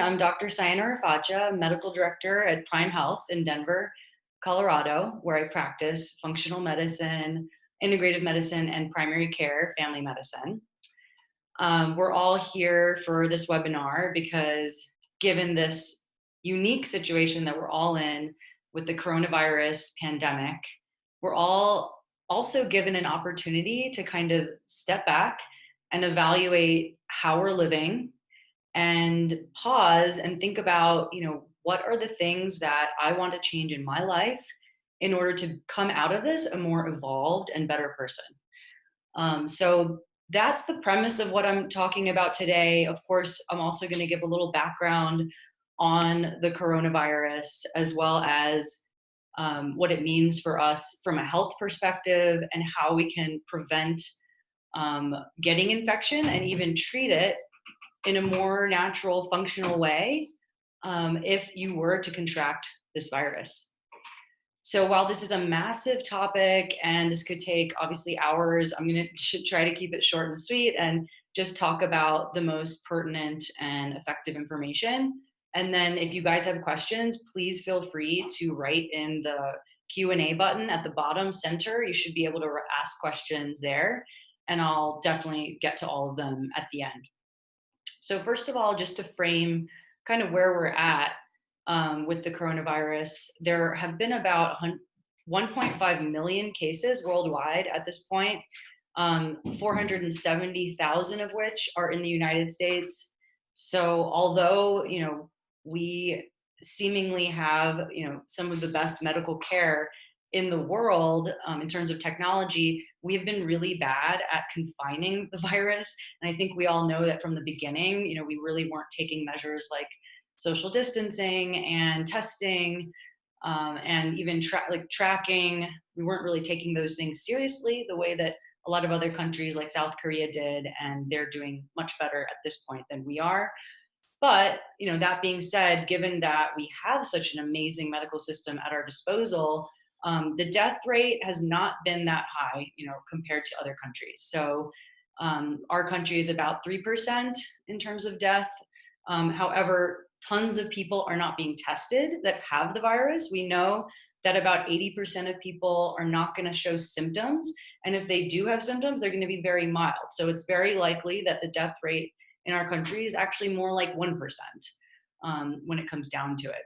I'm Dr. Sayana Rafatjah, medical director at Prime Health in Denver, Colorado, where I practice functional medicine, integrative medicine, and primary care family medicine. We're all here for this webinar because given this unique situation that we're all in with the coronavirus pandemic, we're all also given an opportunity to kind of step back and evaluate how we're living and pause and think about, what are the things that I want to change in my life in order to come out of this a more evolved and better person. So that's the premise of what I'm talking about today. Of course, I'm also going to give a little background on the coronavirus, as well as what it means for us from a health perspective and how we can prevent getting infection and even treat it in a more natural, functional way if you were to contract this virus. So while this is a massive topic and this could take obviously hours, I'm going to try to keep it short and sweet and just talk about the most pertinent and effective information. And then if you guys have questions, please feel free to write in the Q&A button at the bottom center. You should be able to ask questions there, and I'll definitely get to all of them at the end. So first of all, just to frame kind of where we're at with the coronavirus, there have been about 1.5 million cases worldwide at this point, 470,000 of which are in the United States. So although, we seemingly have, some of the best medical care in the world in terms of technology, we have been really bad at confining the virus. And I think we all know that from the beginning, we really weren't taking measures like social distancing and testing and even tracking. We weren't really taking those things seriously the way that a lot of other countries like South Korea did, and they're doing much better at this point than we are. But, that being said, given that we have such an amazing medical system at our disposal, the death rate has not been that high, compared to other countries. So our country is about 3% in terms of death. However, tons of people are not being tested that have the virus. We know that about 80% of people are not going to show symptoms. And if they do have symptoms, they're going to be very mild. So it's very likely that the death rate in our country is actually more like 1% when it comes down to it.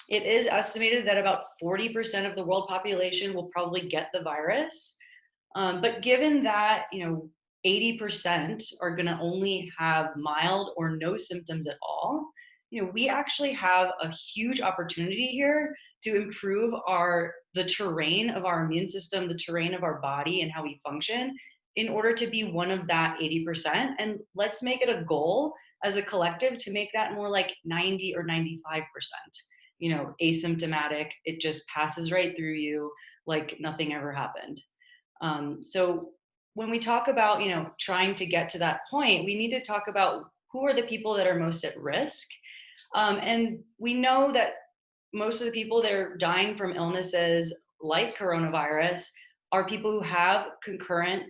It is estimated that about 40% of the world population will probably get the virus. But given that, 80% are going to only have mild or no symptoms at all, we actually have a huge opportunity here to improve the terrain of our immune system, the terrain of our body and how we function in order to be one of that 80%. And let's make it a goal as a collective to make that more like 90 or 95%. Asymptomatic, it just passes right through you like nothing ever happened. So when we talk about, trying to get to that point, we need to talk about who are the people that are most at risk. And we know that most of the people that are dying from illnesses like coronavirus are people who have concurrent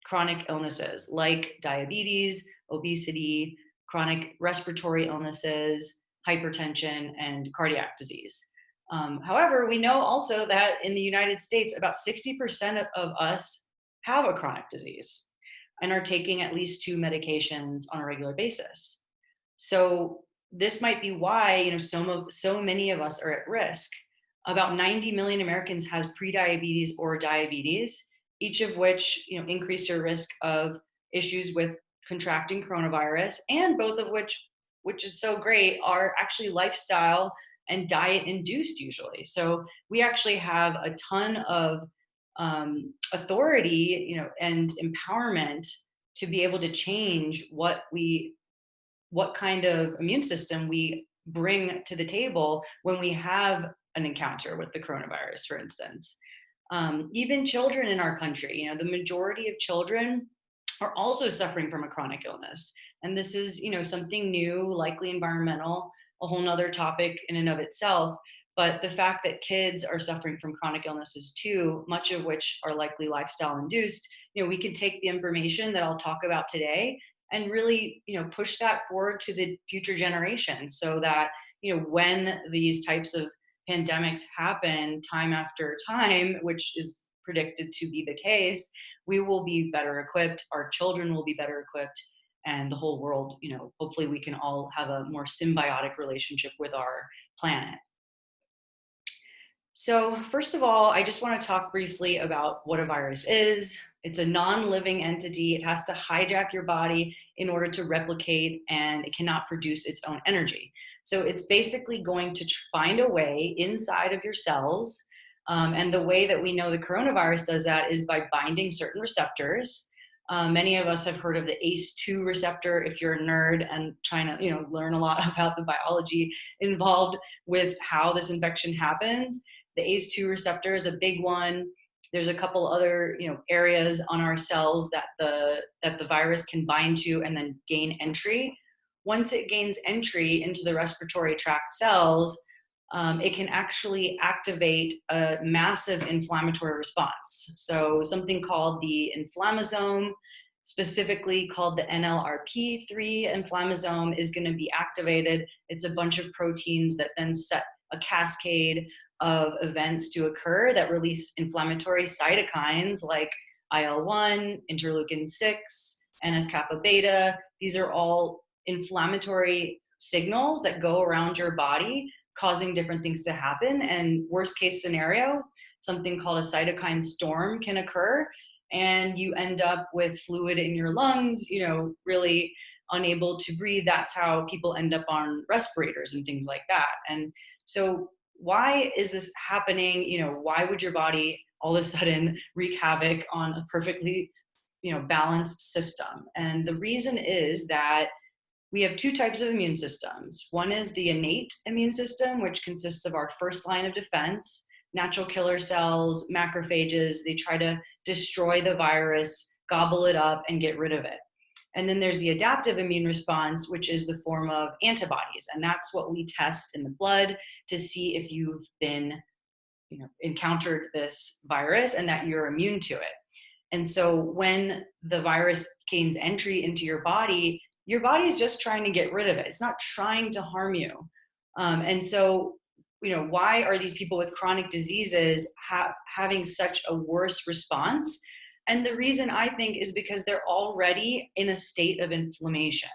chronic illnesses like diabetes, obesity, chronic respiratory illnesses, hypertension, and cardiac disease. However, we know also that in the United States, about 60% of us have a chronic disease and are taking at least 2 medications on a regular basis. So this might be why, so many of us are at risk. About 90 million Americans has prediabetes or diabetes, each of which, increase your risk of issues with contracting coronavirus, and both of which is so great, are actually lifestyle and diet induced usually. So we actually have a ton of authority, and empowerment to be able to change what kind of immune system we bring to the table when we have an encounter with the coronavirus, for instance. Even children in our country, the majority of children are also suffering from a chronic illness. And this is, something new, likely environmental, a whole nother topic in and of itself. But the fact that kids are suffering from chronic illnesses too, much of which are likely lifestyle induced, we can take the information that I'll talk about today and really, push that forward to the future generations so that, when these types of pandemics happen time after time, which is predicted to be the case, we will be better equipped, our children will be better equipped, and the whole world, hopefully we can all have a more symbiotic relationship with our planet. So, first of all, I just want to talk briefly about what a virus is. It's a non living entity. It has to hijack your body in order to replicate, and it cannot produce its own energy. So, it's basically going to find a way inside of your cells. And the way that we know the coronavirus does that is by binding certain receptors. Many of us have heard of the ACE2 receptor if you're a nerd and trying to learn a lot about the biology involved with how this infection happens. The ACE2 receptor is a big one. There's a couple other areas on our cells that the virus can bind to and then gain entry. Once it gains entry into the respiratory tract cells, it can actually activate a massive inflammatory response. So something called the inflammasome, specifically called the NLRP3 inflammasome, is going to be activated. It's a bunch of proteins that then set a cascade of events to occur that release inflammatory cytokines like IL-1, interleukin-6, NF-kappa beta. These are all inflammatory signals that go around your body, causing different things to happen. And worst case scenario, something called a cytokine storm can occur, and you end up with fluid in your lungs, really unable to breathe. That's how people end up on respirators and things like that. And so why is this happening? Why would your body all of a sudden wreak havoc on a perfectly, balanced system? And the reason is that we have two types of immune systems. One is the innate immune system, which consists of our first line of defense, natural killer cells, macrophages. They try to destroy the virus, gobble it up, and get rid of it. And then there's the adaptive immune response, which is the form of antibodies. And that's what we test in the blood to see if you've been, encountered this virus and that you're immune to it. And so when the virus gains entry into your body is just trying to get rid of it. It's not trying to harm you. And so, why are these people with chronic diseases having such a worse response? And the reason, I think, is because they're already in a state of inflammation.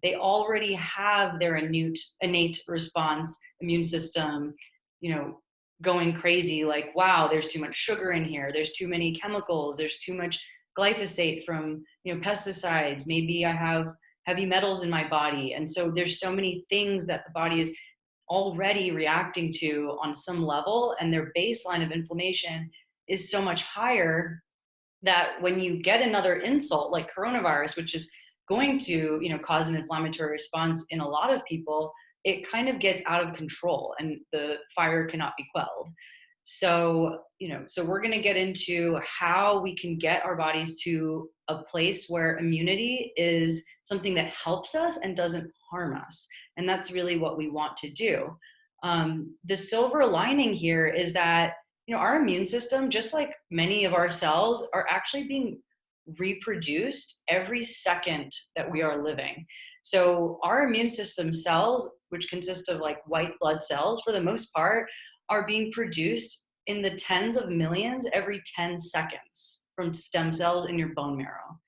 They already have their innate response immune system, going crazy, like, wow, there's too much sugar in here. There's too many chemicals. There's too much glyphosate from, pesticides. Maybe I have heavy metals in my body. And so there's so many things that the body is already reacting to on some level, and their baseline of inflammation is so much higher that when you get another insult like coronavirus, which is going to, cause an inflammatory response in a lot of people, it kind of gets out of control and the fire cannot be quelled. So, so we're going to get into how we can get our bodies to a place where immunity is something that helps us and doesn't harm us. And that's really what we want to do. The silver lining here is that, our immune system, just like many of our cells, are actually being reproduced every second that we are living. So our immune system cells, which consist of like white blood cells for the most part, are being produced in the tens of millions every 10 seconds from stem cells in your bone marrow.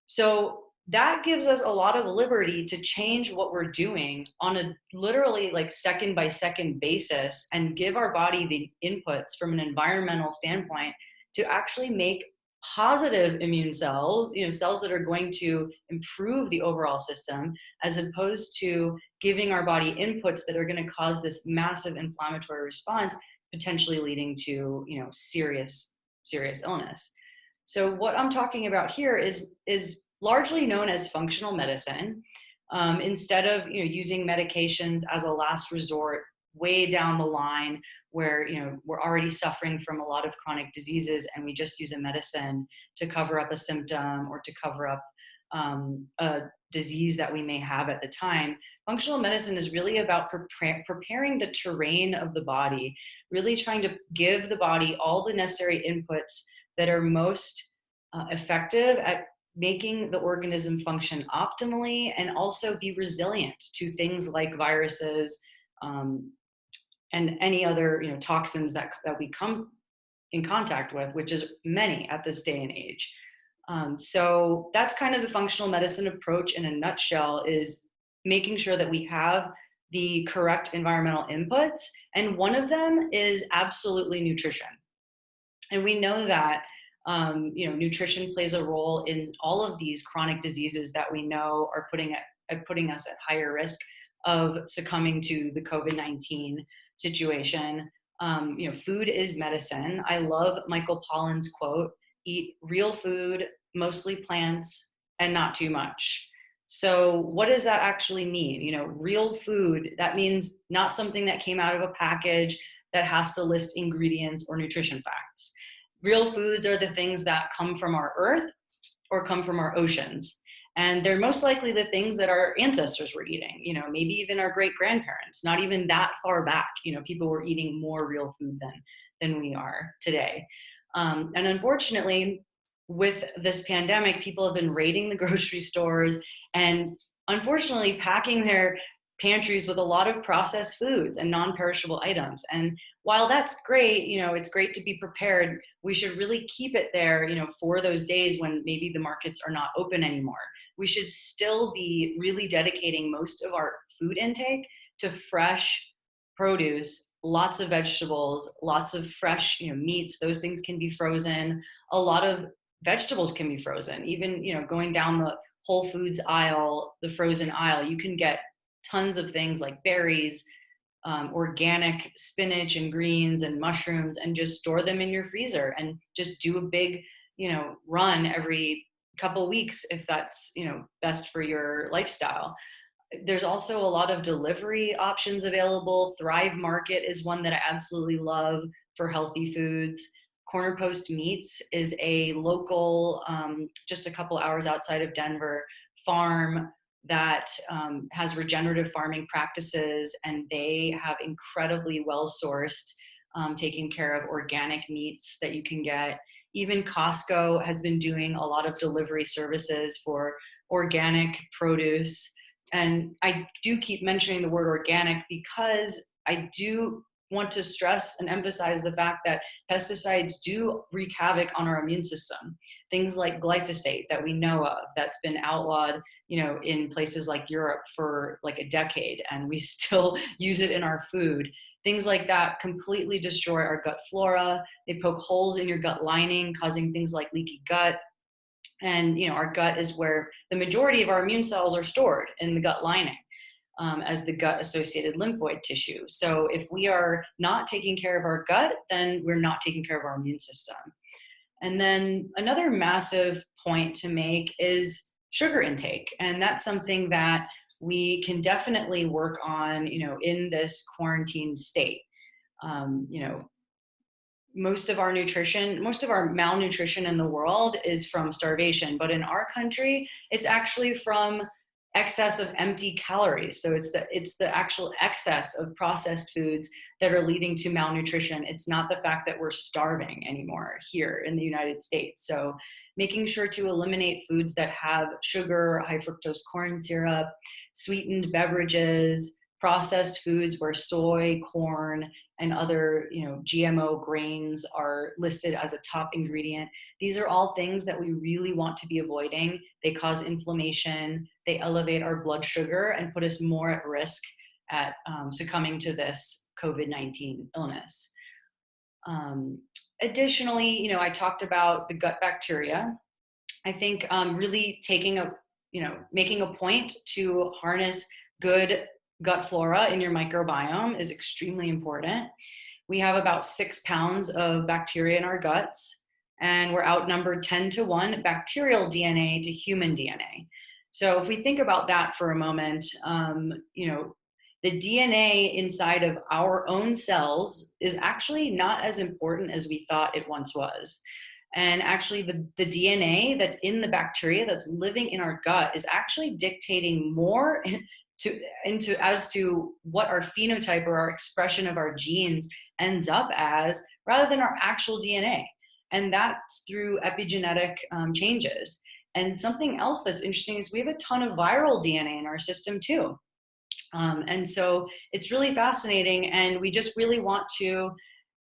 So that gives us a lot of liberty to change what we're doing on a literally like second by second basis and give our body the inputs from an environmental standpoint to actually make positive immune cells, cells that are going to improve the overall system, as opposed to giving our body inputs that are going to cause this massive inflammatory response, potentially leading to, serious illness. So what I'm talking about here is largely known as functional medicine. Instead of using medications as a last resort way down the line where we're already suffering from a lot of chronic diseases and we just use a medicine to cover up a symptom or to cover up a disease that we may have at the time. Functional medicine is really about preparing the terrain of the body, really trying to give the body all the necessary inputs that are most effective at making the organism function optimally and also be resilient to things like viruses, and any other, toxins that we come in contact with, which is many at this day and age. So that's kind of the functional medicine approach in a nutshell, is making sure that we have the correct environmental inputs. And one of them is absolutely nutrition. And we know that nutrition plays a role in all of these chronic diseases that we know are putting us at higher risk of succumbing to the COVID-19 situation. Food is medicine. I love Michael Pollan's quote: "Eat real food, mostly plants, and not too much." So what does that actually mean? Real food, that means not something that came out of a package that has to list ingredients or nutrition facts. Real foods are the things that come from our earth or come from our oceans. And they're most likely the things that our ancestors were eating, maybe even our great grandparents, not even that far back. People were eating more real food than we are today. And unfortunately, with this pandemic, people have been raiding the grocery stores and unfortunately packing their pantries with a lot of processed foods and non-perishable items. And while that's great, it's great to be prepared, we should really keep it there, for those days when maybe the markets are not open anymore. We should still be really dedicating most of our food intake to fresh produce, lots of vegetables, lots of fresh, meats. Those things can be frozen. A lot of vegetables can be frozen. Even, going down the Whole Foods aisle, the frozen aisle, you can get tons of things like berries, organic spinach and greens and mushrooms, and just store them in your freezer and just do a big, run every couple weeks if that's, best for your lifestyle. There's also a lot of delivery options available. Thrive Market is one that I absolutely love for healthy foods. Corner Post Meats is a local, just a couple hours outside of Denver, farm that has regenerative farming practices, and they have incredibly well-sourced, taken care of organic meats that you can get. Even Costco has been doing a lot of delivery services for organic produce. And I do keep mentioning the word organic because I do want to stress and emphasize the fact that pesticides do wreak havoc on our immune system. Things like glyphosate that we know of, that's been outlawed, in places like Europe for like a decade, and we still use it in our food. Things like that completely destroy our gut flora. They poke holes in your gut lining, causing things like leaky gut. And our gut is where the majority of our immune cells are stored, in the gut lining, as the gut-associated lymphoid tissue. So if we are not taking care of our gut, then we're not taking care of our immune system. And then another massive point to make is sugar intake. And that's something that we can definitely work on, in this quarantine state. Most of our malnutrition in the world is from starvation, but in our country, it's actually from excess of empty calories. So it's the actual excess of processed foods that are leading to malnutrition. It's not the fact that we're starving anymore here in the United States. So making sure to eliminate foods that have sugar, high fructose corn syrup, sweetened beverages, processed foods where soy, corn, and other GMO grains are listed as a top ingredient. These are all things that we really want to be avoiding. They cause inflammation, they elevate our blood sugar, and put us more at risk at succumbing to this COVID-19 illness. Additionally, I talked about the gut bacteria. I think really making a point to harness good gut flora in your microbiome is extremely important. We have about 6 pounds of bacteria in our guts, and we're outnumbered 10-1 bacterial DNA to human DNA. So if we think about that for a moment, the DNA inside of our own cells is actually not as important as we thought it once was. And actually the DNA that's in the bacteria that's living in our gut is actually dictating more as to what our phenotype or our expression of our genes ends up as, rather than our actual DNA. And that's through epigenetic changes. And something else that's interesting is we have a ton of viral DNA in our system too. And so it's really fascinating, and we just really want to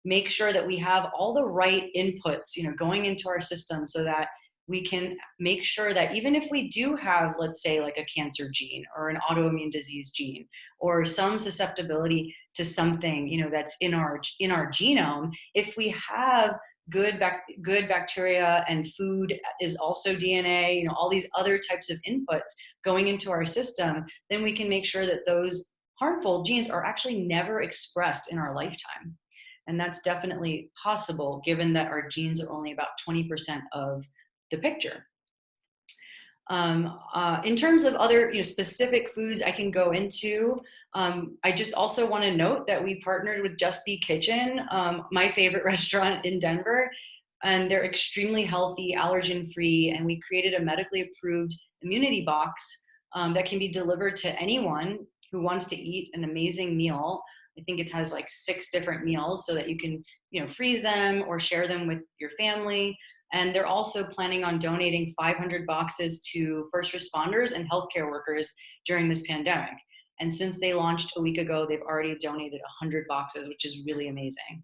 make sure that we have all the right inputs, going into our system so that we can make sure that even if we do have, let's say, like a cancer gene or an autoimmune disease gene or some susceptibility to something, that's in our genome, if we have good bacteria, and food is also DNA, all these other types of inputs going into our system, then we can make sure that those harmful genes are actually never expressed in our lifetime. And that's definitely possible given that our genes are only about 20% of the picture. In terms of other specific foods I can go into, I just also want to note that we partnered with Just Be Kitchen, my favorite restaurant in Denver, and they're extremely healthy, allergen free, and we created a medically approved immunity box that can be delivered to anyone who wants to eat an amazing meal. I think it has like 6 different meals so that you can freeze them or share them with your family. And they're also planning on donating 500 boxes to first responders and healthcare workers during this pandemic. And since they launched a week ago, they've already donated 100 boxes, which is really amazing.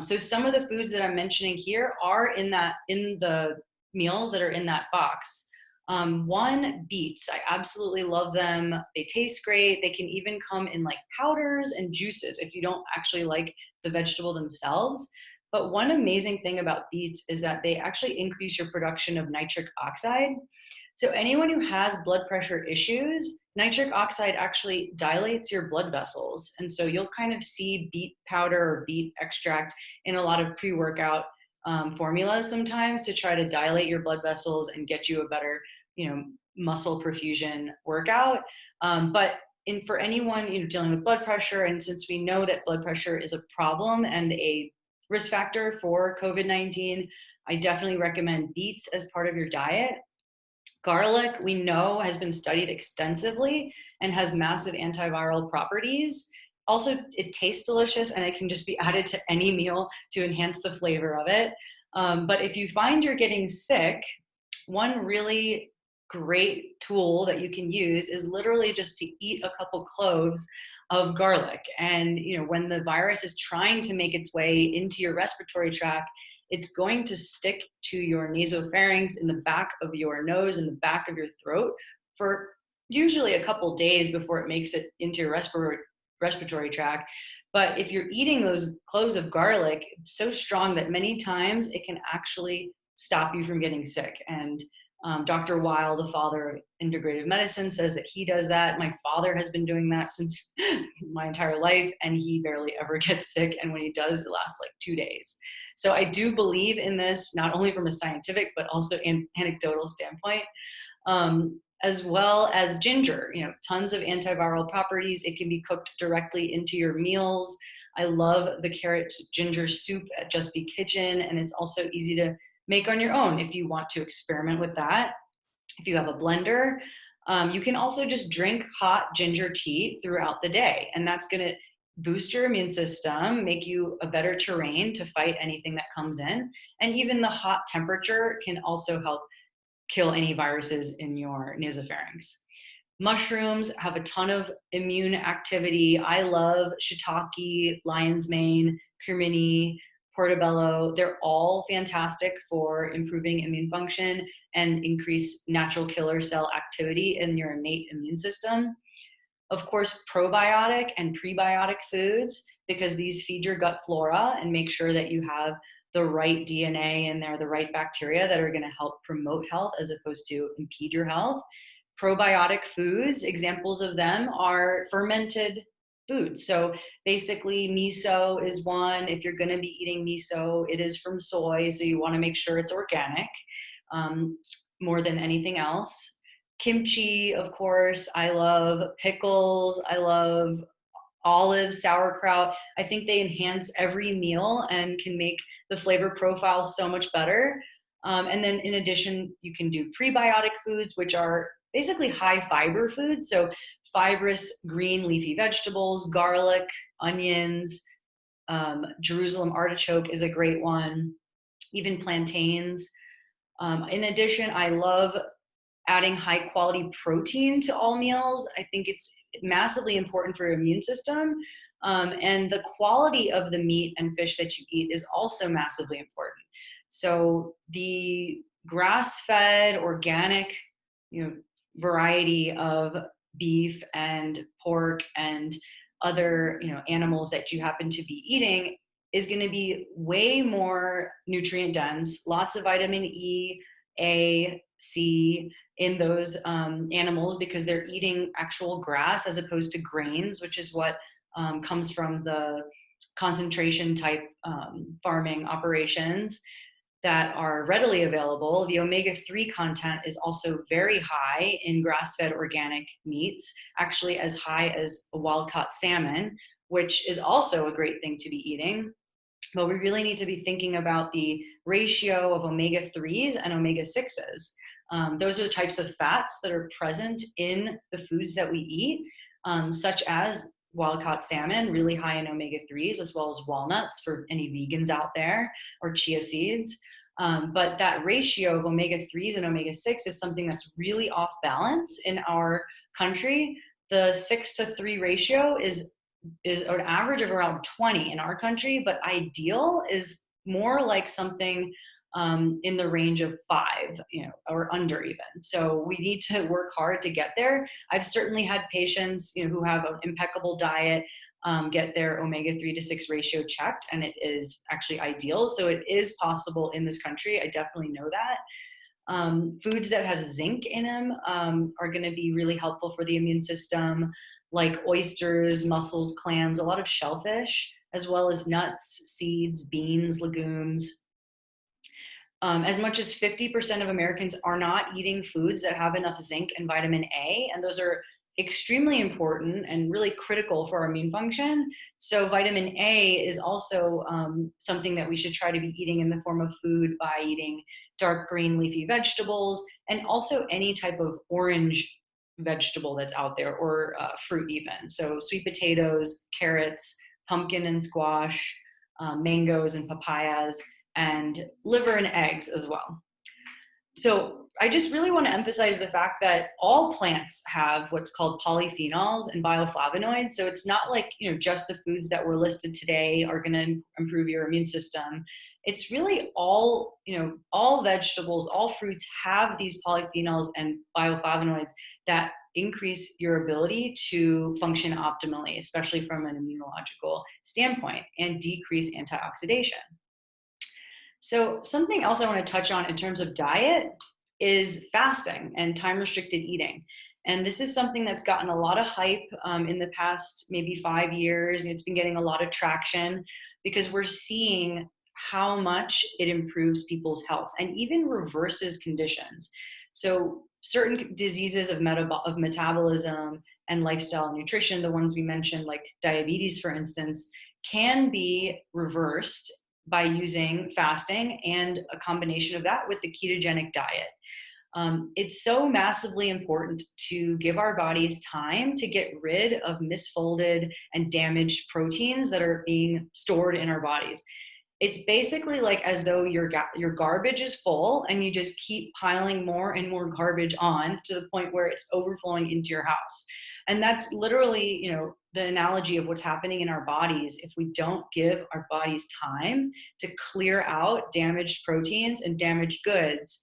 So some of the foods that I'm mentioning here are in the meals that are in that box. One, beets. I absolutely love them. They taste great. They can even come in like powders and juices if you don't actually like the vegetable themselves. But one amazing thing about beets is that they actually increase your production of nitric oxide. So anyone who has blood pressure issues, nitric oxide actually dilates your blood vessels. And so you'll kind of see beet powder or beet extract in a lot of pre-workout formulas sometimes to try to dilate your blood vessels and get you a better, muscle perfusion workout. But for anyone dealing with blood pressure, and since we know that blood pressure is a problem and a risk factor for COVID-19, I definitely recommend beets as part of your diet. Garlic, we know, has been studied extensively and has massive antiviral properties. Also, it tastes delicious and it can just be added to any meal to enhance the flavor of it. But if you find you're getting sick, one really great tool that you can use is literally just to eat a couple cloves of garlic. And when the virus is trying to make its way into your respiratory tract, it's going to stick to your nasopharynx in the back of your nose and the back of your throat for usually a couple days before it makes it into your respiratory tract. But if you're eating those cloves of garlic, it's so strong that many times it can actually stop you from getting sick. And Dr. Weil, the father of integrative medicine, says that he does that. My father has been doing that since my entire life, and he barely ever gets sick. And when he does, it lasts like 2 days. So I do believe in this, not only from a scientific, but also anecdotal standpoint, as well as ginger, tons of antiviral properties. It can be cooked directly into your meals. I love the carrot ginger soup at Just Be Kitchen, and it's also easy to make on your own if you want to experiment with that. If you have a blender, you can also just drink hot ginger tea throughout the day, and that's going to boost your immune system, make you a better terrain to fight anything that comes in. And even the hot temperature can also help kill any viruses in your nasopharynx. Mushrooms have a ton of immune activity. I love shiitake, lion's mane, cremini, portobello. They're all fantastic for improving immune function and increase natural killer cell activity in your innate immune system. Of course, probiotic and prebiotic foods, because these feed your gut flora and make sure that you have the right DNA in there, the right bacteria that are going to help promote health as opposed to impede your health. Probiotic foods, examples of them are fermented foods. So basically miso is one. If you're going to be eating miso, it is from soy, so you want to make sure it's organic more than anything else. Kimchi, of course, I love pickles. I love olives, sauerkraut. I think they enhance every meal and can make the flavor profile so much better. And then in addition, you can do prebiotic foods, which are basically high fiber foods. So fibrous green leafy vegetables, garlic, onions, Jerusalem artichoke is a great one, even plantains. In addition, I love adding high quality protein to all meals. I think it's massively important for your immune system. And the quality of the meat and fish that you eat is also massively important. So the grass-fed, organic, variety of beef and pork and other, animals that you happen to be eating is going to be way more nutrient dense, lots of vitamin E, A, C in those animals because they're eating actual grass as opposed to grains, which is what comes from the concentration type farming operations that are readily available. The omega-3 content is also very high in grass-fed organic meats, actually as high as a wild-caught salmon, which is also a great thing to be eating. But we really need to be thinking about the ratio of omega-3s and omega-6s. Those are the types of fats that are present in the foods that we eat, such as wild-caught salmon, really high in omega-3s, as well as walnuts for any vegans out there, or chia seeds. But that ratio of omega-3s and omega-6 is something that's really off balance in our country. The 6-to-3 ratio is an average of around 20 in our country, but ideal is more like something in the range of 5, or under even. So we need to work hard to get there. I've certainly had patients, who have an impeccable diet, get their omega-3 to 6 ratio checked, and it is actually ideal. So it is possible in this country. I definitely know that. Foods that have zinc in them are going to be really helpful for the immune system, like oysters, mussels, clams, a lot of shellfish, as well as nuts, seeds, beans, legumes. As much as 50% of Americans are not eating foods that have enough zinc and vitamin A, and those are extremely important and really critical for our immune function. So vitamin A is also something that we should try to be eating in the form of food by eating dark green leafy vegetables, and also any type of orange vegetable that's out there, or fruit even. So sweet potatoes, carrots, pumpkin and squash, mangoes and papayas, and liver and eggs as well. So I just really want to emphasize the fact that all plants have what's called polyphenols and bioflavonoids. So it's not like, just the foods that were listed today are going to improve your immune system. It's really all vegetables, all fruits have these polyphenols and bioflavonoids that increase your ability to function optimally, especially from an immunological standpoint, and decrease antioxidation. So something else I want to touch on in terms of diet is fasting and time-restricted eating. And this is something that's gotten a lot of hype in the past maybe 5 years. It's been getting a lot of traction because we're seeing how much it improves people's health and even reverses conditions. So certain diseases of metabolism and lifestyle and nutrition, the ones we mentioned, like diabetes, for instance, can be reversed by using fasting and a combination of that with the ketogenic diet. It's so massively important to give our bodies time to get rid of misfolded and damaged proteins that are being stored in our bodies. It's basically like as though your garbage is full and you just keep piling more and more garbage on to the point where it's overflowing into your house. And that's literally, the analogy of what's happening in our bodies if we don't give our bodies time to clear out damaged proteins and damaged goods.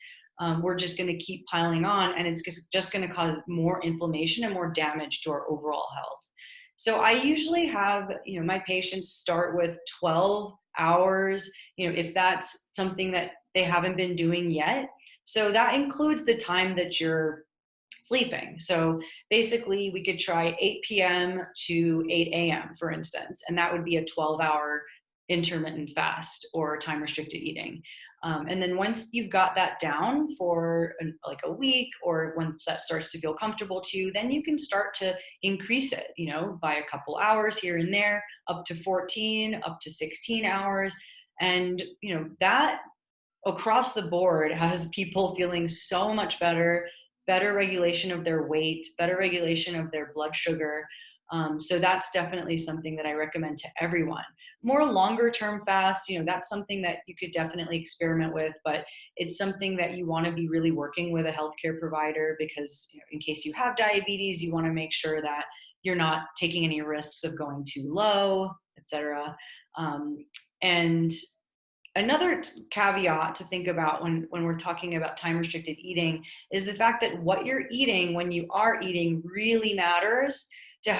We're just going to keep piling on, and it's just going to cause more inflammation and more damage to our overall health. So I usually have, my patients start with 12 hours, if that's something that they haven't been doing yet. So that includes the time that you're sleeping. So basically we could try 8 p.m. to 8 a.m., for instance, and that would be a 12-hour intermittent fast or time restricted eating. And then once you've got that down for like a week, or once that starts to feel comfortable to you, then you can start to increase it, by a couple hours here and there, up to 14, up to 16 hours. And, that across the board has people feeling so much better regulation of their weight, better regulation of their blood sugar. So that's definitely something that I recommend to everyone. More longer term fast, that's something that you could definitely experiment with, but it's something that you want to be really working with a healthcare provider, because in case you have diabetes, you want to make sure that you're not taking any risks of going too low, etc. Um, and another caveat to think about when we're talking about time restricted eating is the fact that what you're eating when you are eating really matters to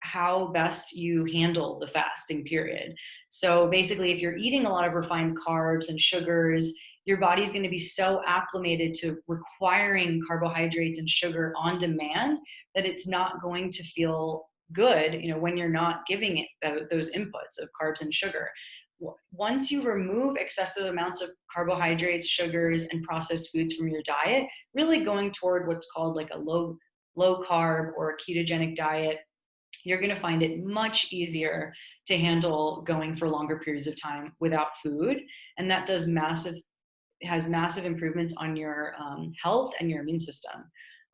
how best you handle the fasting period. So basically, if you're eating a lot of refined carbs and sugars, your body's going to be so acclimated to requiring carbohydrates and sugar on demand that it's not going to feel good, when you're not giving it those inputs of carbs and sugar. Once you remove excessive amounts of carbohydrates, sugars, and processed foods from your diet, really going toward what's called like a low carb or a ketogenic diet, you're going to find it much easier to handle going for longer periods of time without food. And that has massive improvements on your health and your immune system.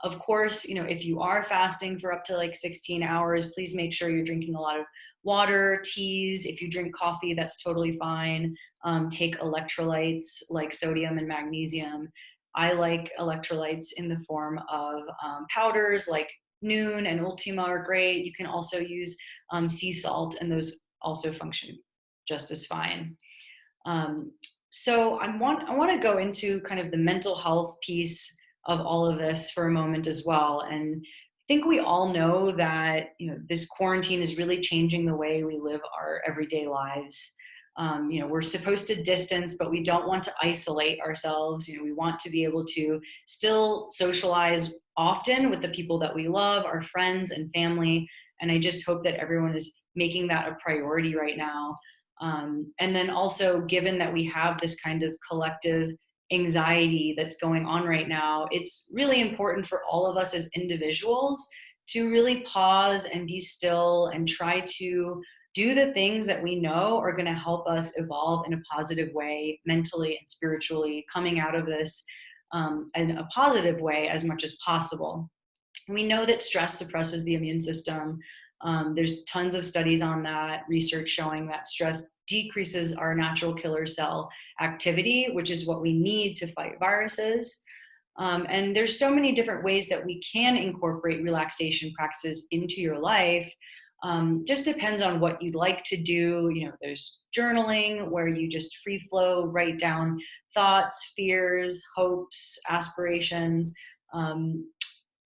Of course, if you are fasting for up to like 16 hours, please make sure you're drinking a lot of water, teas. If you drink coffee, that's totally fine. Take electrolytes like sodium and magnesium. I like electrolytes in the form of powders like Noon and Ultima are great. You can also use sea salt, and those also function just as fine. So I want to go into kind of the mental health piece of all of this for a moment as well. And I think we all know that this quarantine is really changing the way we live our everyday lives. We're supposed to distance, but we don't want to isolate ourselves. We want to be able to still socialize often with the people that we love, our friends and family. And I just hope that everyone is making that a priority right now. And then also, given that we have this kind of collective anxiety that's going on right now, it's really important for all of us as individuals to really pause and be still and try to do the things that we know are going to help us evolve in a positive way, mentally and spiritually, coming out of this in a positive way as much as possible. We know that stress suppresses the immune system. There's tons of studies on that, research showing that stress decreases our natural killer cell activity, which is what we need to fight viruses. And there's so many different ways that we can incorporate relaxation practices into your life. Just depends on what you'd like to do. There's journaling, where you just free flow, write down thoughts, fears, hopes, aspirations.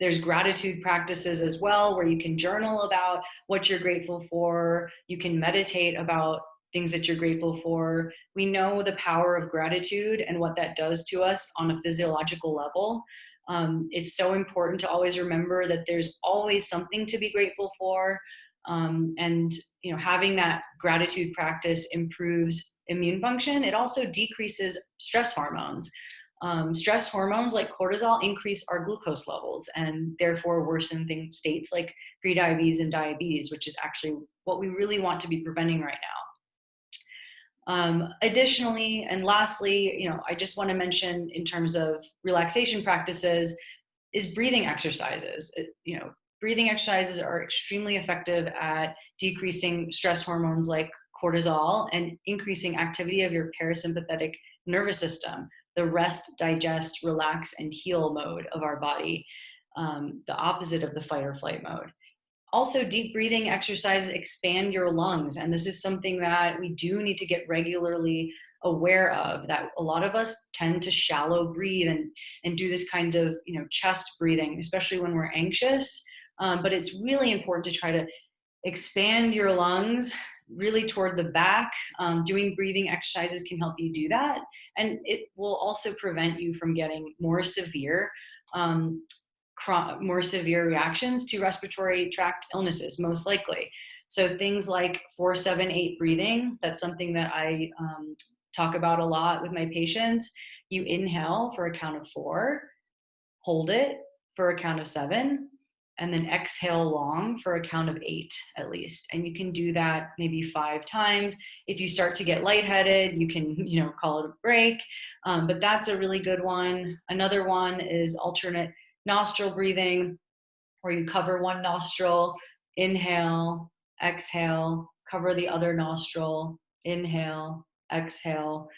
There's gratitude practices as well, where you can journal about what you're grateful for. You can meditate about things that you're grateful for. We know the power of gratitude and what that does to us on a physiological level. It's so important to always remember that there's always something to be grateful for. And having that gratitude practice improves immune function. It also decreases stress hormones. Stress hormones like cortisol increase our glucose levels and therefore worsen states like prediabetes and diabetes, which is actually what we really want to be preventing right now. Additionally, and lastly, I just want to mention in terms of relaxation practices is breathing exercises. Breathing exercises are extremely effective at decreasing stress hormones like cortisol and increasing activity of your parasympathetic nervous system, the rest, digest, relax, and heal mode of our body, the opposite of the fight or flight mode. Also, deep breathing exercises expand your lungs, and this is something that we do need to get regularly aware of, that a lot of us tend to shallow breathe and do this kind of chest breathing, especially when we're anxious. But it's really important to try to expand your lungs really toward the back. Doing breathing exercises can help you do that, and it will also prevent you from getting more severe reactions to respiratory tract illnesses, most likely. So things like 4-7-8 breathing, that's something that I talk about a lot with my patients. You inhale for a count of 4, hold it for a count of 7, and then exhale long for a count of 8 at least. And you can do that maybe 5 times. If you start to get lightheaded, you can, call it a break. But that's a really good one. Another one is alternate nostril breathing, where you cover one nostril Inhale, exhale, cover the other nostril, inhale, exhale.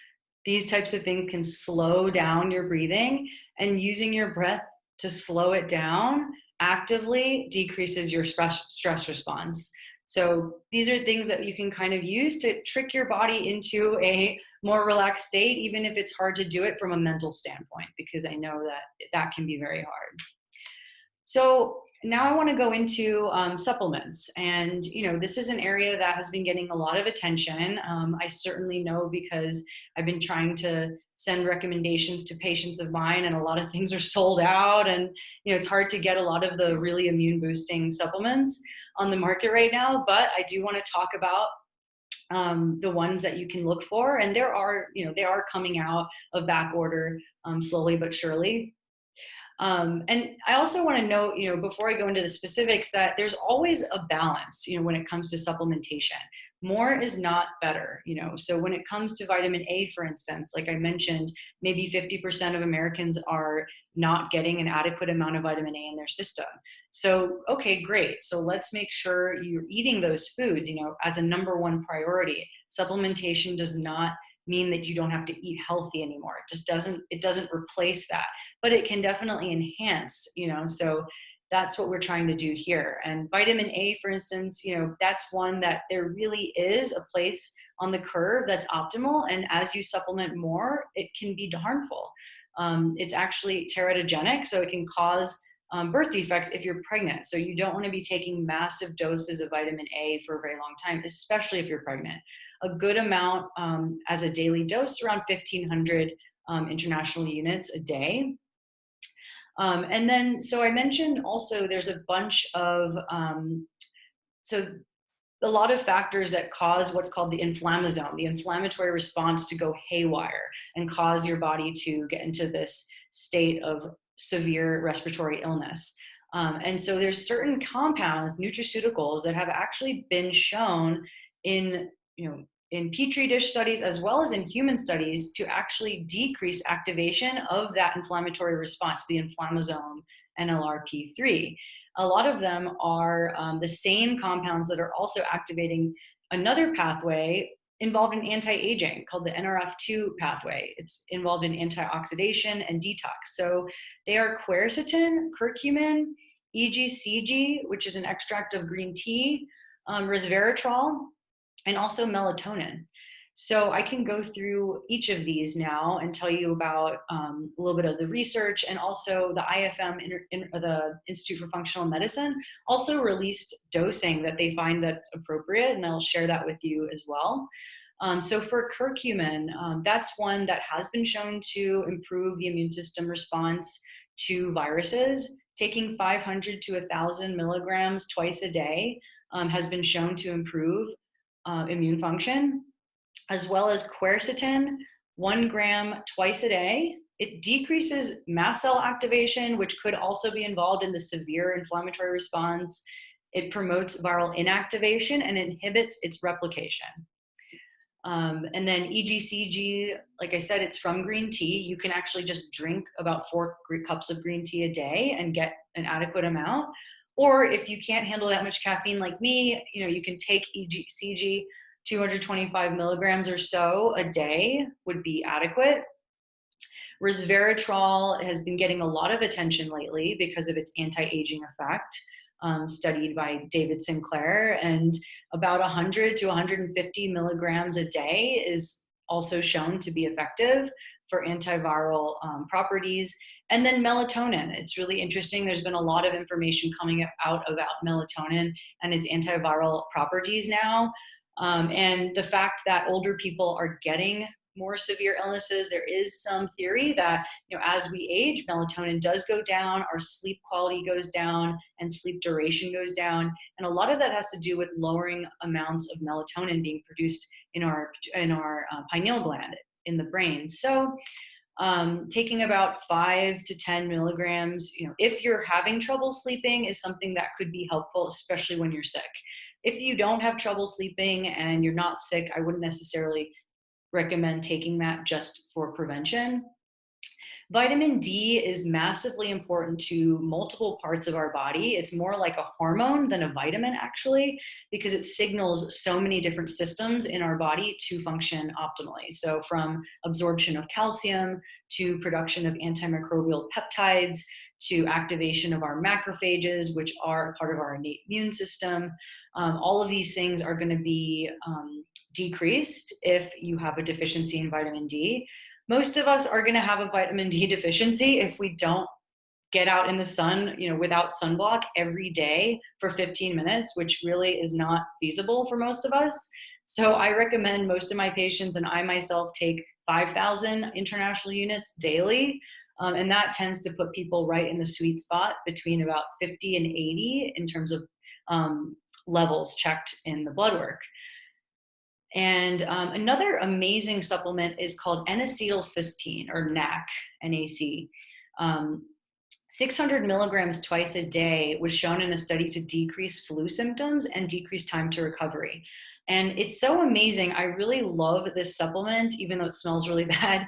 These types of things can slow down your breathing, and using your breath to slow it down actively decreases your stress response. So these are things that you can kind of use to trick your body into a more relaxed state, even if it's hard to do it from a mental standpoint, because I know that that can be very hard. So now I want to go into supplements, and this is an area that has been getting a lot of attention. I certainly know because I've been trying to send recommendations to patients of mine, and a lot of things are sold out, and it's hard to get a lot of the really immune boosting supplements on the market right now. But I do want to talk about the ones that you can look for, and they are coming out of back order slowly but surely. And I also want to note, before I go into the specifics, that there's always a balance, when it comes to supplementation. More is not better, So when it comes to vitamin A, for instance, like I mentioned, maybe 50% of Americans are not getting an adequate amount of vitamin A in their system. So, okay, great. So let's make sure you're eating those foods, as a number one priority. Supplementation does not mean that you don't have to eat healthy anymore. It doesn't replace that, but it can definitely enhance, so that's what we're trying to do here. And vitamin A, for instance, that's one that there really is a place on the curve that's optimal. And as you supplement more, it can be harmful. It's actually teratogenic, so it can cause birth defects if you're pregnant. So you don't want to be taking massive doses of vitamin A for a very long time, especially if you're pregnant. A good amount as a daily dose, around 1,500 international units a day. And then, so I mentioned also there's a bunch of, so a lot of factors that cause what's called the inflammasome, the inflammatory response, to go haywire and cause your body to get into this state of severe respiratory illness. And so there's certain compounds, nutraceuticals, that have actually been shown in, in petri dish studies as well as in human studies to actually decrease activation of that inflammatory response, the inflammasome NLRP3. A lot of them are the same compounds that are also activating another pathway involved in anti-aging called the NRF2 pathway. It's involved in antioxidation and detox. So they are quercetin, curcumin, EGCG, which is an extract of green tea, resveratrol, and also melatonin. So I can go through each of these now and tell you about a little bit of the research, and also the IFM, the Institute for Functional Medicine, also released dosing that they find that's appropriate, and I'll share that with you as well. So for curcumin, that's one that has been shown to improve the immune system response to viruses. Taking 500 to 1,000 milligrams twice a day has been shown to improve immune function, as well as quercetin, 1 gram twice a day. It decreases mast cell activation, which could also be involved in the severe inflammatory response. It promotes viral inactivation and inhibits its replication. And then EGCG, like I said, it's from green tea. You can actually just drink about 4 cups of green tea a day and get an adequate amount. Or if you can't handle that much caffeine like me, you can take EGCG, 225 milligrams or so a day would be adequate. Resveratrol has been getting a lot of attention lately because of its anti-aging effect, studied by David Sinclair, and about 100 to 150 milligrams a day is also shown to be effective for antiviral properties. And then melatonin, it's really interesting. There's been a lot of information coming out about melatonin and its antiviral properties now. And the fact that older people are getting more severe illnesses, there is some theory that, as we age, melatonin does go down, our sleep quality goes down, and sleep duration goes down. And a lot of that has to do with lowering amounts of melatonin being produced in our pineal gland in the brain. So taking about 5 to 10 milligrams, if you're having trouble sleeping, is something that could be helpful, especially when you're sick. If you don't have trouble sleeping and you're not sick, I wouldn't necessarily recommend taking that just for prevention. Vitamin D is massively important to multiple parts of our body. It's more like a hormone than a vitamin, actually, because it signals so many different systems in our body to function optimally. So, from absorption of calcium to production of antimicrobial peptides to activation of our macrophages, which are part of our innate immune system. All of these things are going to be decreased if you have a deficiency in vitamin D. Most of us are going to have a vitamin D deficiency if we don't get out in the sun, without sunblock every day for 15 minutes, which really is not feasible for most of us. So I recommend most of my patients and I myself take 5,000 international units daily. And that tends to put people right in the sweet spot between about 50 and 80 in terms of levels checked in the blood work. And another amazing supplement is called N-acetylcysteine, or NAC, NAC. 600 milligrams twice a day was shown in a study to decrease flu symptoms and decrease time to recovery. And it's so amazing. I really love this supplement, even though it smells really bad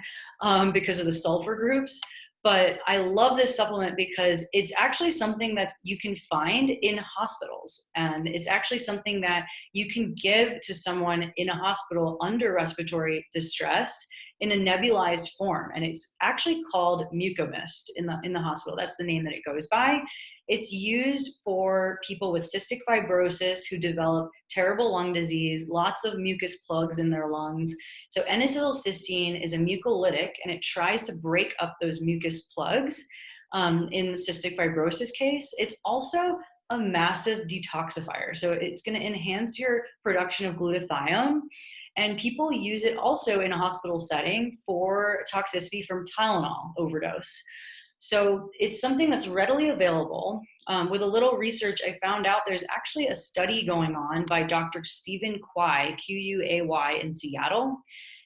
because of the sulfur groups. But I love this supplement because it's actually something that you can find in hospitals. And it's actually something that you can give to someone in a hospital under respiratory distress in a nebulized form. And it's actually called Mucomist in the hospital. That's the name that it goes by. It's used for people with cystic fibrosis who develop terrible lung disease, lots of mucus plugs in their lungs. So N-acetylcysteine is a mucolytic, and it tries to break up those mucus plugs. In the cystic fibrosis case, it's also a massive detoxifier. So it's going to enhance your production of glutathione. And people use it also in a hospital setting for toxicity from Tylenol overdose. So it's something that's readily available. With a little research, I found out there's actually a study going on by Dr. Stephen Quay, Quay, in Seattle.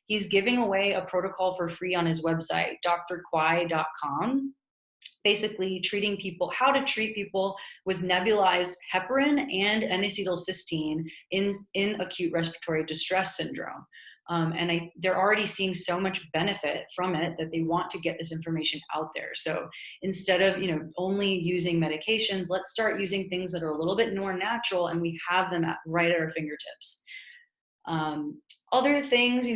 He's giving away a protocol for free on his website, drquay.com, basically how to treat people with nebulized heparin and N-acetylcysteine in acute respiratory distress syndrome. And they're already seeing so much benefit from it that they want to get this information out there. So instead of only using medications, let's start using things that are a little bit more natural, and we have them right at our fingertips. Other things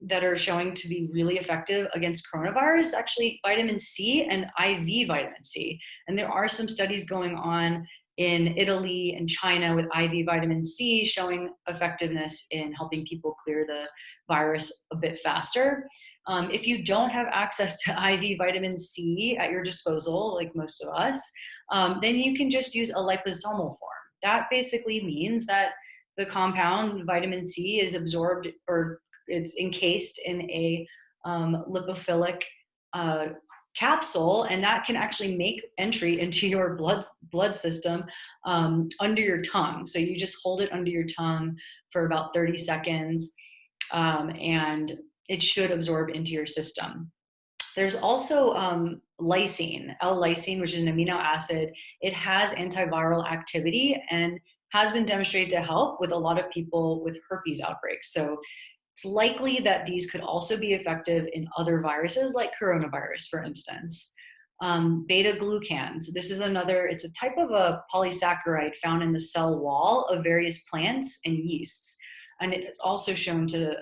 that are showing to be really effective against coronavirus, actually vitamin C and IV vitamin C. And there are some studies going on in Italy and China with IV vitamin C showing effectiveness in helping people clear the virus a bit faster. If you don't have access to IV vitamin C at your disposal, like most of us, then you can just use a liposomal form. That basically means that the compound vitamin C is absorbed, or it's encased in a lipophilic capsule, and that can actually make entry into your blood system under your tongue. So you just hold it under your tongue for about 30 seconds, and it should absorb into your system. There's also lysine, L-lysine, which is an amino acid. It has antiviral activity and has been demonstrated to help with a lot of people with herpes outbreaks. So it's likely that these could also be effective in other viruses like coronavirus, for instance. Beta-glucans, it's a type of a polysaccharide found in the cell wall of various plants and yeasts. And it's also shown to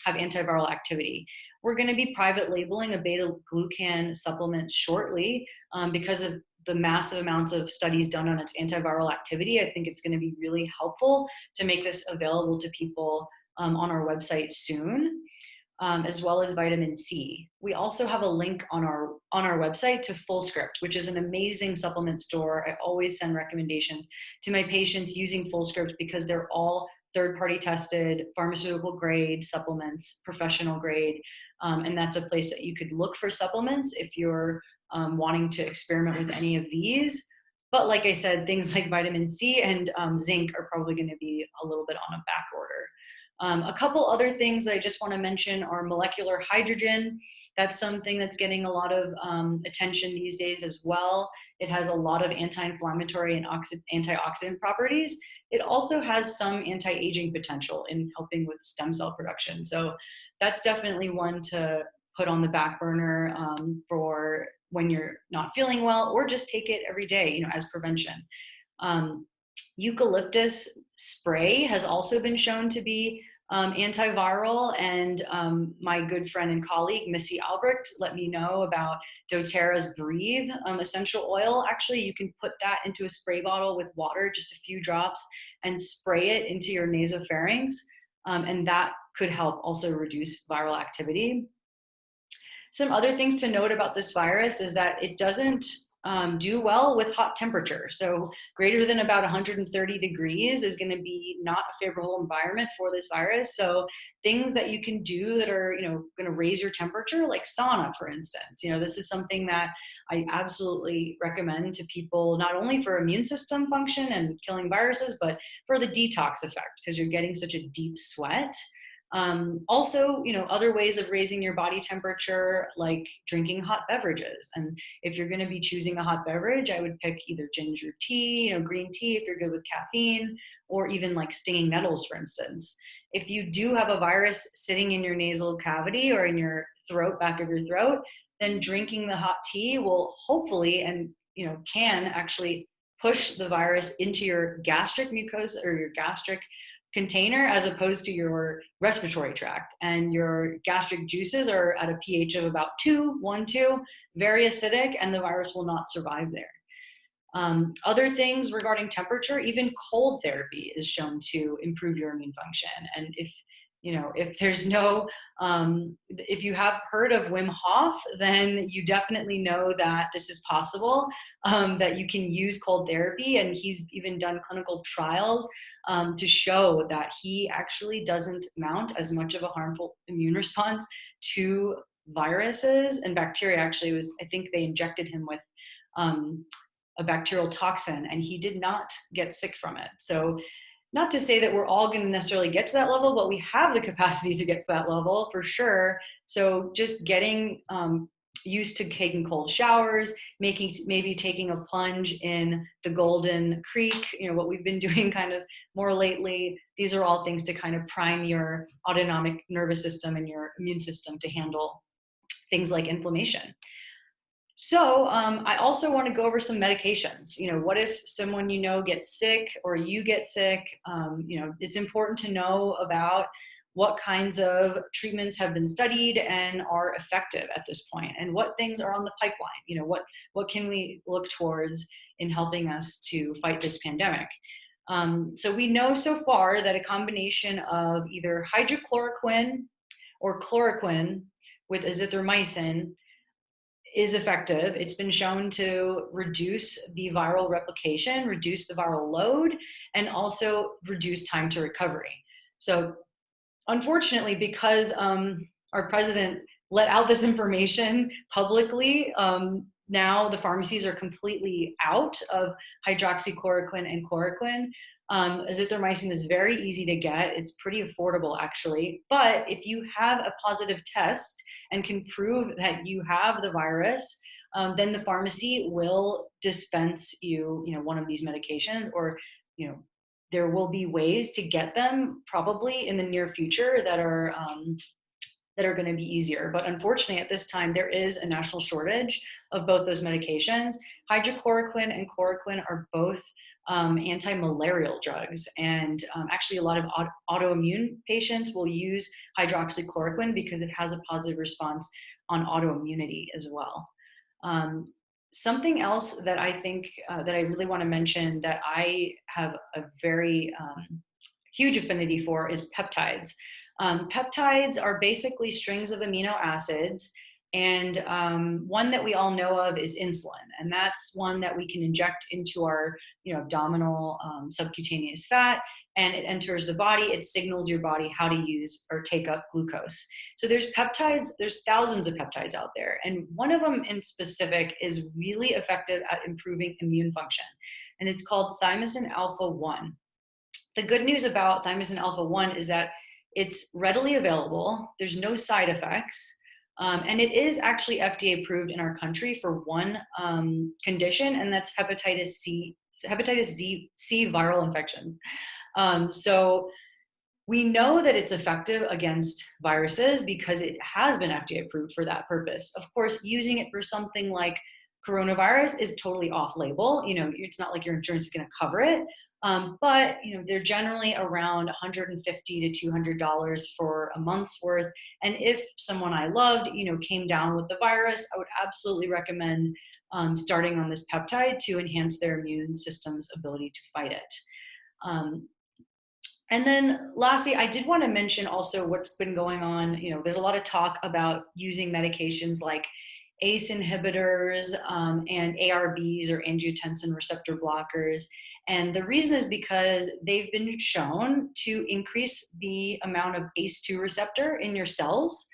have antiviral activity. We're going to be private labeling a beta-glucan supplement shortly because of the massive amounts of studies done on its antiviral activity. I think it's going to be really helpful to make this available to people on our website soon, as well as vitamin C. We also have a link on our website to FullScript, which is an amazing supplement store. I always send recommendations to my patients using FullScript because they're all third-party tested, pharmaceutical grade supplements, professional grade, and that's a place that you could look for supplements if you're wanting to experiment with any of these. But like I said, things like vitamin C and zinc are probably going to be a little bit on a back order. A couple other things I just want to mention are molecular hydrogen. That's something that's getting a lot of attention these days as well. It has a lot of anti-inflammatory and antioxidant properties. It also has some anti-aging potential in helping with stem cell production. So that's definitely one to put on the back burner for when you're not feeling well, or just take it every day, as prevention. Eucalyptus spray has also been shown to be antiviral, and my good friend and colleague Missy Albrecht let me know about doTERRA's Breathe essential oil. Actually, you can put that into a spray bottle with water, just a few drops, and spray it into your nasopharynx, and that could help also reduce viral activity. Some other things to note about this virus is that it doesn't do well with hot temperature. So greater than about 130 degrees is going to be not a favorable environment for this virus. So things that you can do that are, going to raise your temperature, like sauna, for instance. This is something that I absolutely recommend to people, not only for immune system function and killing viruses, but for the detox effect, because you're getting such a deep sweat. Also, other ways of raising your body temperature, like drinking hot beverages. And if you're going to be choosing a hot beverage, I would pick either ginger tea, green tea if you're good with caffeine, or even like stinging nettles, for instance. If you do have a virus sitting in your nasal cavity or in your throat, back of your throat, then drinking the hot tea will hopefully and can actually push the virus into your gastric mucosa or your gastric container, as opposed to your respiratory tract. And your gastric juices are at a pH of about 2, very acidic, and the virus will not survive there. Other things regarding temperature, even cold therapy is shown to improve your immune function. And if there's no, if you have heard of Wim Hof, then you definitely know that this is possible, that you can use cold therapy. And he's even done clinical trials to show that he actually doesn't mount as much of a harmful immune response to viruses and bacteria. Actually, I think they injected him with a bacterial toxin, and he did not get sick from it. So not to say that we're all going to necessarily get to that level, but we have the capacity to get to that level for sure. So just getting used to taking cold showers, maybe taking a plunge in the Golden Creek, what we've been doing kind of more lately. These are all things to kind of prime your autonomic nervous system and your immune system to handle things like inflammation. So I also want to go over some medications. What if someone gets sick, or you get sick? It's important to know about what kinds of treatments have been studied and are effective at this point, and what things are on the pipeline. What can we look towards in helping us to fight this pandemic? So we know so far that a combination of either hydrochloroquine or chloroquine with azithromycin is effective. It's been shown to reduce the viral replication, reduce the viral load, and also reduce time to recovery. So unfortunately, because our president let out this information publicly, now the pharmacies are completely out of hydroxychloroquine and chloroquine. Azithromycin is very easy to get. It's pretty affordable, actually. But if you have a positive test and can prove that you have the virus, then the pharmacy will dispense you, one of these medications, or, there will be ways to get them probably in the near future that are going to be easier. But unfortunately, at this time, there is a national shortage of both those medications. Hydrochloroquine and chloroquine are both anti-malarial drugs. And actually, a lot of autoimmune patients will use hydroxychloroquine because it has a positive response on autoimmunity as well. Something else that I think that I really want to mention that I have a very huge affinity for is peptides. Peptides are basically strings of amino acids, and one that we all know of is insulin, and that's one that we can inject into our abdominal subcutaneous fat, and it enters the body. It signals your body how to use or take up glucose. So there's peptides, there's thousands of peptides out there, and one of them in specific is really effective at improving immune function, and it's called thymosin alpha 1. The good news about thymosin alpha 1 is that it's readily available, there's no side effects, and it is actually FDA approved in our country for one condition, and that's hepatitis C viral infections. So We know that it's effective against viruses because it has been FDA approved for that purpose. Of course, using it for something like coronavirus is totally off label. It's not like your insurance is going to cover it. But they're generally around $150 to $200 for a month's worth. And if someone I loved, came down with the virus, I would absolutely recommend starting on this peptide to enhance their immune system's ability to fight it. And then lastly, I did want to mention also what's been going on. There's a lot of talk about using medications like ACE inhibitors and ARBs or angiotensin receptor blockers. And the reason is because they've been shown to increase the amount of ACE2 receptor in your cells.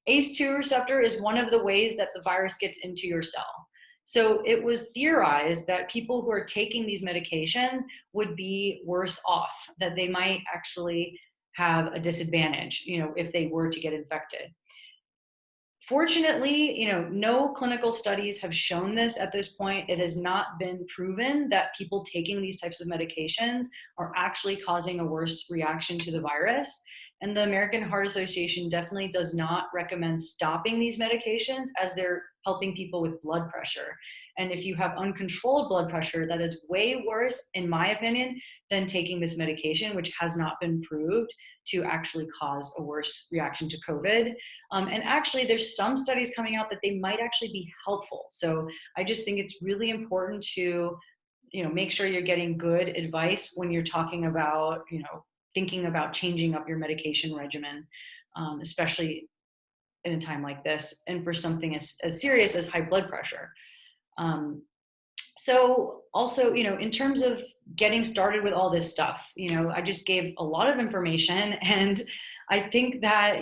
ACE2 receptor is one of the ways that the virus gets into your cell. So it was theorized that people who are taking these medications would be worse off, that they might actually have a disadvantage, if they were to get infected. Fortunately, no clinical studies have shown this at this point. It has not been proven that people taking these types of medications are actually causing a worse reaction to the virus. And the American Heart Association definitely does not recommend stopping these medications as they're helping people with blood pressure. And if you have uncontrolled blood pressure, that is way worse, in my opinion, than taking this medication, which has not been proved to actually cause a worse reaction to COVID. And actually, there's some studies coming out that they might actually be helpful. So I just think it's really important to, make sure you're getting good advice when you're talking about, thinking about changing up your medication regimen, especially in a time like this, and for something as serious as high blood pressure. So also, in terms of getting started with all this stuff, I just gave a lot of information, and I think that,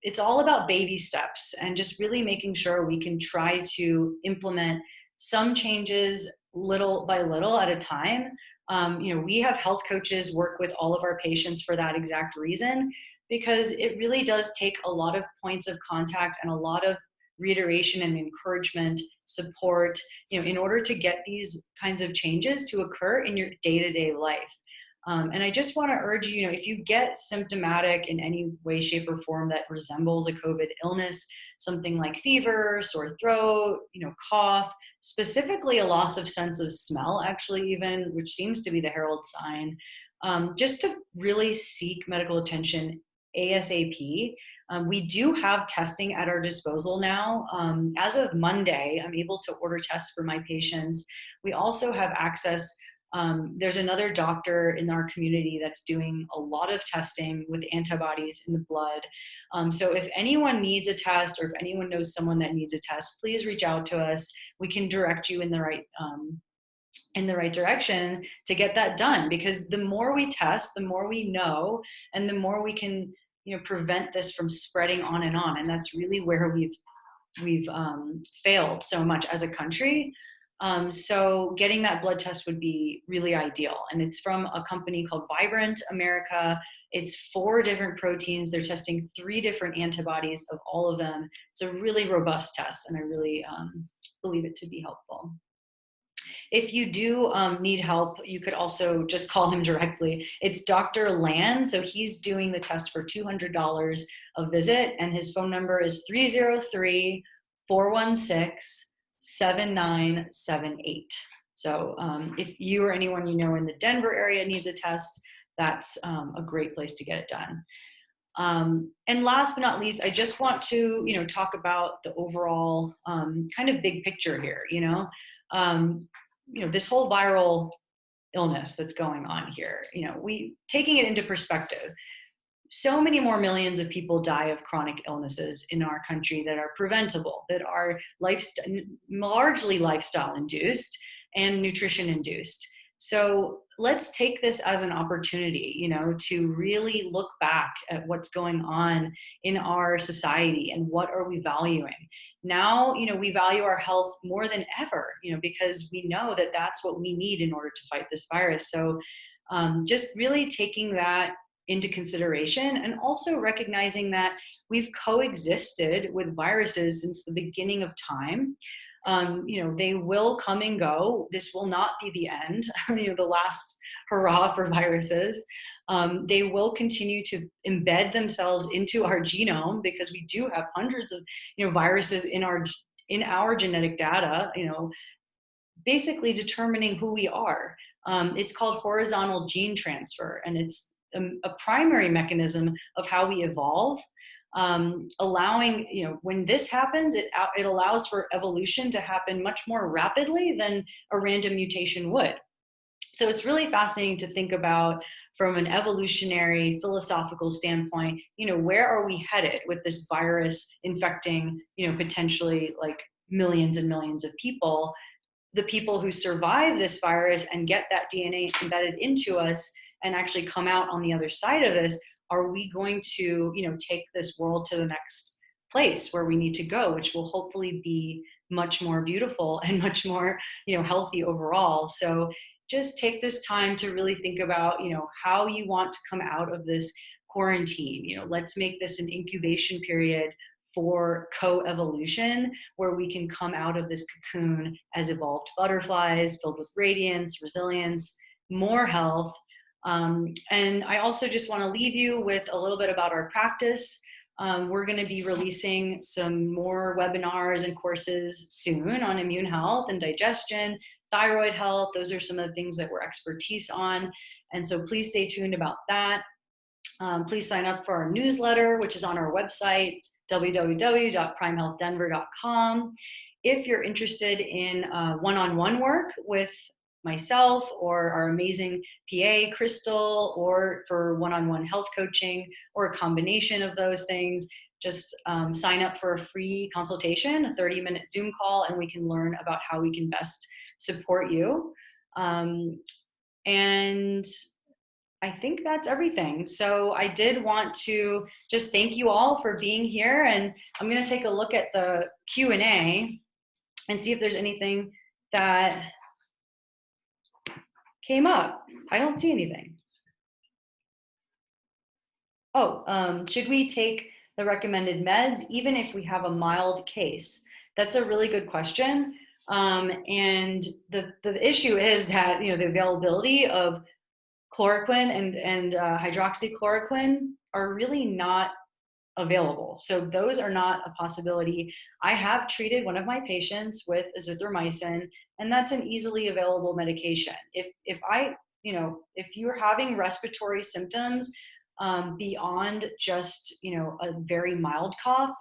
it's all about baby steps and just really making sure we can try to implement some changes little by little at a time. We have health coaches work with all of our patients for that exact reason, because it really does take a lot of points of contact and a lot of reiteration and encouragement, support, in order to get these kinds of changes to occur in your day-to-day life. And I just want to urge you, if you get symptomatic in any way, shape, or form that resembles a COVID illness, something like fever, sore throat, cough, specifically a loss of sense of smell, actually, even, which seems to be the herald sign, just to really seek medical attention ASAP. We do have testing at our disposal now. As of Monday, I'm able to order tests for my patients. We also have access. There's another doctor in our community that's doing a lot of testing with antibodies in the blood. So if anyone needs a test, or if anyone knows someone that needs a test, please reach out to us. We can direct you in the right direction to get that done, because the more we test, the more we know, and the more we can prevent this from spreading on and on. And that's really where we've failed so much as a country. So getting that blood test would be really ideal. And it's from a company called Vibrant America. It's 4 different proteins. They're testing 3 different antibodies of all of them. It's a really robust test, and I really believe it to be helpful. If you do need help, you could also just call him directly. It's Dr. Land. So he's doing the test for $200 a visit, and his phone number is 303-416-7978. So if you or anyone you know in the Denver area needs a test, that's a great place to get it done. And last but not least, I just want to, talk about the overall kind of big picture here. This whole viral illness that's going on here, we taking it into perspective, so many more millions of people die of chronic illnesses in our country that are preventable, that are largely lifestyle induced and nutrition induced. So let's take this as an opportunity, to really look back at what's going on in our society and what are we valuing. Now, we value our health more than ever, because we know that that's what we need in order to fight this virus. So just really taking that into consideration, and also recognizing that we've coexisted with viruses since the beginning of time. They will come and go. This will not be the end, the last hurrah for viruses. They will continue to embed themselves into our genome because we do have hundreds of viruses in our genetic data, basically determining who we are. It's called horizontal gene transfer, and it's a primary mechanism of how we evolve. Allowing, when this happens, it allows for evolution to happen much more rapidly than a random mutation would. So it's really fascinating to think about from an evolutionary philosophical standpoint, where are we headed with this virus infecting, potentially like millions and millions of people? The people who survive this virus and get that DNA embedded into us and actually come out on the other side of this, are we going to, take this world to the next place where we need to go, which will hopefully be much more beautiful and much more, healthy overall. So just take this time to really think about, how you want to come out of this quarantine. Let's make this an incubation period for co-evolution, where we can come out of this cocoon as evolved butterflies filled with radiance, resilience, more health. And I also just want to leave you with a little bit about our practice. We're going to be releasing some more webinars and courses soon on immune health and digestion, thyroid health. Those are some of the things that we're expertise on. And so please stay tuned about that. Please sign up for our newsletter, which is on our website, www.primehealthdenver.com. If you're interested in one-on-one work with myself or our amazing PA, Crystal, or for one-on-one health coaching or a combination of those things, just sign up for a free consultation, a 30-minute Zoom call, and we can learn about how we can best support you. And I think that's everything. So I did want to just thank you all for being here, and I'm going to take a look at the Q&A and see if there's anything that came up. I don't see anything. Oh, should we take the recommended meds even if we have a mild case? That's a really good question. And the issue is that, the availability of chloroquine and hydroxychloroquine are really not available. So those are not a possibility. I have treated one of my patients with azithromycin, and that's an easily available medication. If you're having respiratory symptoms beyond just, a very mild cough,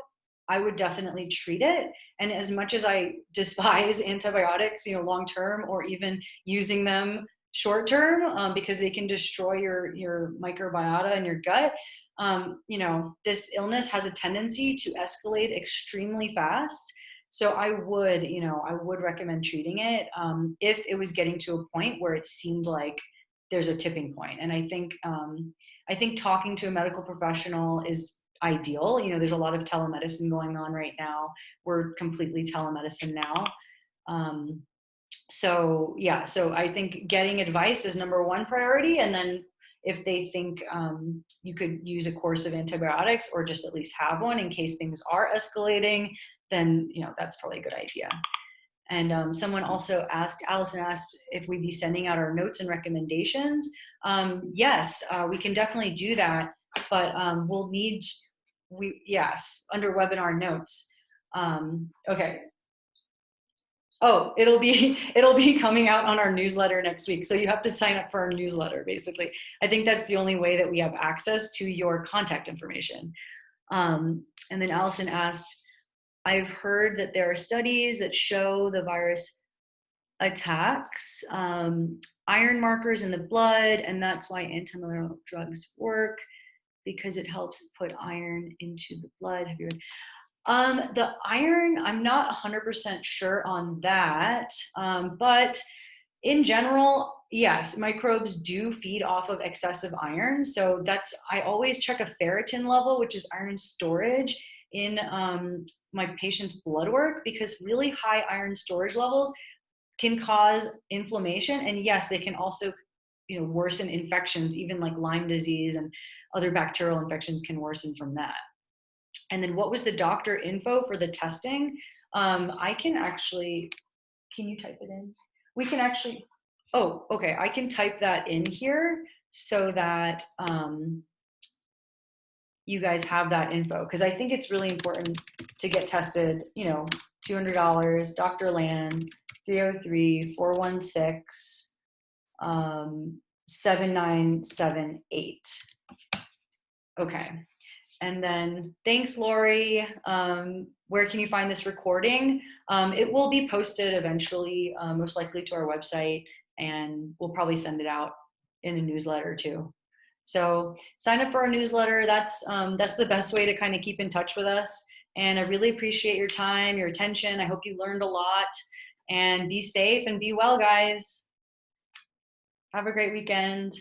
I would definitely treat it. And as much as I despise antibiotics, long-term, or even using them short-term, because they can destroy your microbiota in your gut, this illness has a tendency to escalate extremely fast. So I would recommend treating it if it was getting to a point where it seemed like there's a tipping point. And I think talking to a medical professional is ideal. There's a lot of telemedicine going on right now. We're completely telemedicine now. So I think getting advice is number one priority. And then if they think you could use a course of antibiotics or just at least have one in case things are escalating, then, that's probably a good idea. And someone also Allison asked if we'd be sending out our notes and recommendations. Yes, we can definitely do that, but we'll need, under webinar notes. Okay. Oh, it'll be coming out on our newsletter next week. So you have to sign up for our newsletter, basically. I think that's the only way that we have access to your contact information. And then Allison asked, I've heard that there are studies that show the virus attacks iron markers in the blood, and that's why antimalarial drugs work, because it helps put iron into the blood. Have you read? The iron, I'm not 100% sure on that, but in general, yes, microbes do feed off of excessive iron. So I always check a ferritin level, which is iron storage, in my patient's blood work, because really high iron storage levels can cause inflammation. And yes, they can also, worsen infections, even like Lyme disease and other bacterial infections can worsen from that. And then what was the doctor info for the testing? I can actually, can you type it in? We can actually, oh, okay, I can type that in here. so that you guys have that info, because I think it's really important to get tested. You know, $200, Dr. Land, 303-416 7978. Okay. And then thanks, Lori. Where can you find this recording? It will be posted eventually, most likely to our website, and we'll probably send it out in a newsletter too. So sign up for our newsletter. That's the best way to kind of keep in touch with us. And I really appreciate your time, your attention. I hope you learned a lot, and be safe and be well, guys. Have a great weekend.